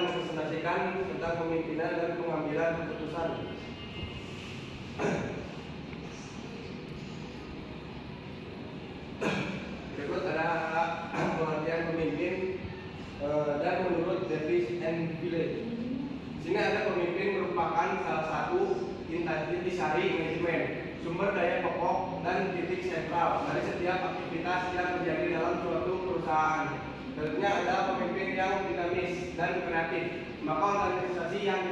mempresentasikan tentang pemimpinan dan pengambilan keputusan. Berikut ada pengertian pemimpin dan menurut Davis and Village. Sini ada pemimpin merupakan salah satu intisari manajemen, sumber daya pokok dan titik sentral dari setiap aktivitas yang terjadi dalam suatu perusahaan. Tentunya ada pemimpin yang dinamis dan kreatif, maka organisasi yang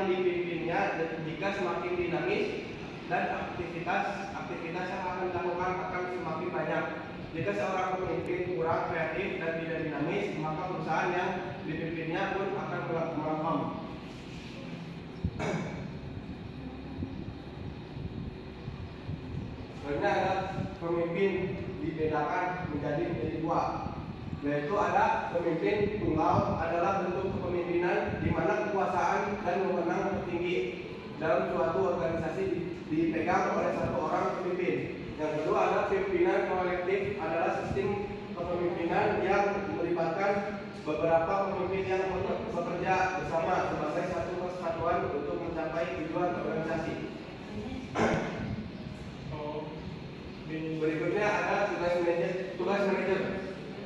dipimpinnya jika semakin dinamis dan aktivitas yang akan dilakukan akan semakin banyak. Jika seorang pemimpin kurang kreatif dan tidak dinamis, maka perusahaan yang dipimpinnya pun akan melempem. Sebenarnya ada pemimpin dibedakan menjadi dua, yaitu ada pemimpin tunggal adalah bentuk kepemimpinan di mana kekuasaan dan wewenang tertinggi dalam suatu organisasi dipegang oleh satu orang pemimpin. Yang kedua ada pimpinan kolektif, adalah sistem kepemimpinan yang melibatkan beberapa pemimpin yang bekerja bersama sebagai satu kesatuan untuk mencapai tujuan organisasi. Berikutnya ada tugas manajer.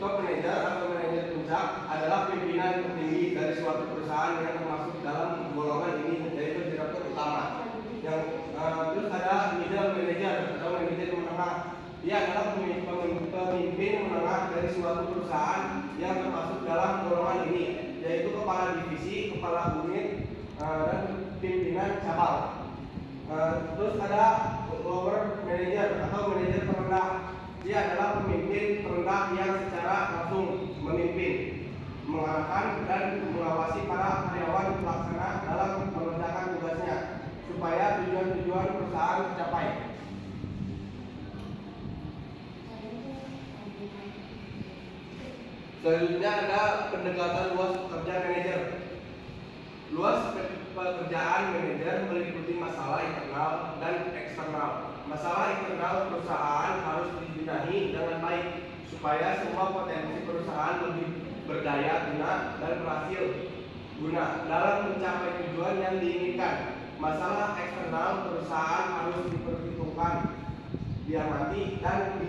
Top manager atau manajer puncak adalah pimpinan tertinggi dari suatu perusahaan yang termasuk dalam golongan ini, yaitu direktur utama. Terus ada middle manager atau manajer menengah. Dia adalah pemimpin menengah dari suatu perusahaan yang termasuk dalam golongan ini, yaitu kepala divisi, kepala unit, dan pimpinan cabang. Terus ada lower manager atau manajer terendah. Dia adalah pemimpin terendah yang secara langsung memimpin, mengarahkan dan mengawasi para karyawan pelaksana dalam mengerjakan tugasnya supaya tujuan-tujuan perusahaan tercapai. Selanjutnya ada pendekatan luas pekerja manajer. Luas pekerjaan manajer meliputi masalah internal dan eksternal. Masalah internal perusahaan harus dibenahi dengan baik supaya semua potensi perusahaan lebih berdaya guna dan berhasil guna dalam mencapai tujuan yang diinginkan. Masalah eksternal perusahaan harus diperhitungkan, diamati dan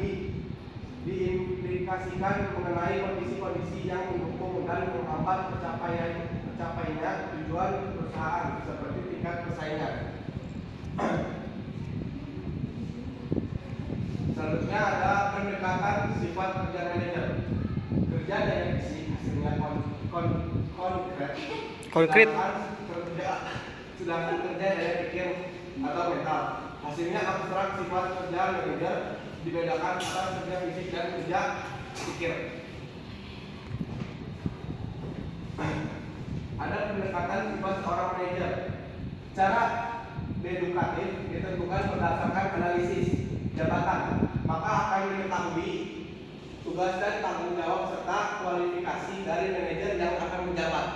diimplikasikan mengenai kondisi-kondisi yang mendukung dan menghambat tercapainya tujuan perusahaan seperti tingkat persaingan. Selanjutnya ada pendekatan sifat kerja manajer. Kerja dari fisik hasilnya konkret. Sedangkan kerja dari pikir atau mental hasilnya abstrak. Sifat kerja manajer dibedakan antara kerja fisik dan kerja pikir. Ada pendekatan sifat seorang manajer. Cara dedukatif ditentukan berdasarkan analisis jabatan, maka akan diketahui tugas dan tanggung jawab serta kualifikasi dari manajer yang akan menjabat.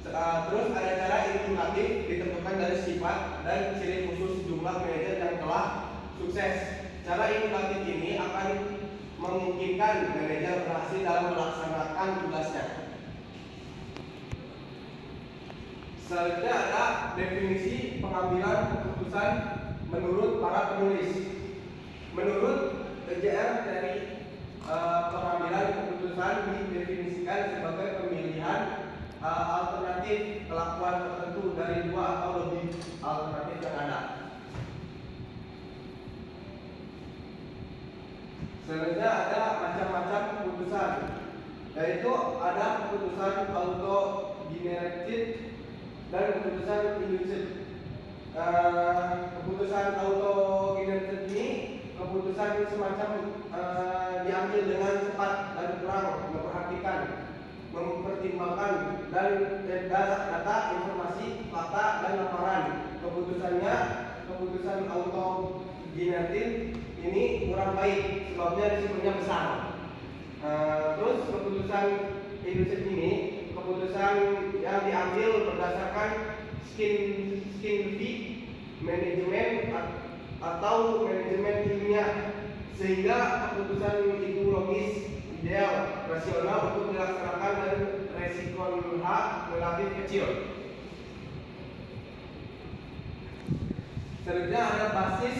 Terus ada cara indikatif ditentukan dari sifat dan ciri khusus jumlah manajer yang telah sukses. Cara indikatif ini akan memungkinkan manajer berhasil dalam melaksanakan tugasnya. Selanjutnya ada definisi pengambilan keputusan menurut para penulis. Menurut EJR dari pengambilan keputusan didefinisikan sebagai pemilihan alternatif kelakuan tertentu dari dua atau lebih alternatif yang ada. Selanjutnya ada macam-macam keputusan, yaitu ada keputusan auto-generated dan keputusan induced. Keputusan auto-generated ini keputusan semacam diambil dengan cepat dan kurang memperhatikan, mempertimbangkan dan data, informasi, fakta dan laporan. Keputusan auto-generated ini kurang baik, sebabnya risikonya besar. Terus keputusan induced ini keputusan yang diambil berdasarkan skin fit manajemen atau manajemen ilmiah, sehingga keputusan itu logis, ideal, rasional untuk dilaksanakan dan resiko respon H relatif kecil. Selanjutnya ada basis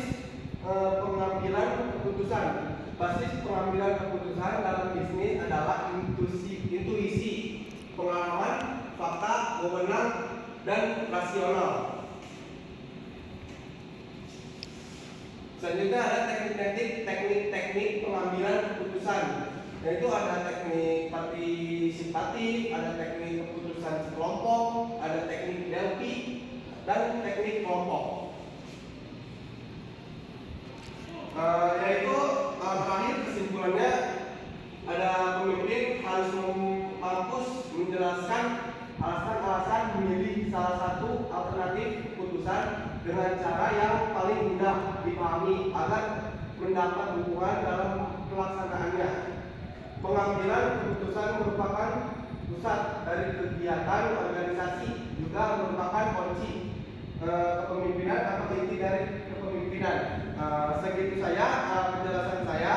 pengambilan keputusan. Basis pengambilan keputusan dalam bisnis adalah intuisi, pengalaman, fakta, wewenang, dan rasional. Selanjutnya ada teknik pengambilan keputusan. Yaitu ada teknik partisipatif, ada teknik keputusan sekelompok, ada teknik Delphi, dan teknik kelompok. Yaitu terakhir kesimpulannya ada pemimpin harus mampu menjelaskan alasan-alasan memilih salah satu alternatif keputusan dengan cara yang paling mudah dipahami agar mendapat dukungan dalam pelaksanaannya. Pengambilan keputusan merupakan pusat dari kegiatan organisasi, juga merupakan kunci kepemimpinan atau inti dari kepemimpinan. Segitu saja penjelasan saya.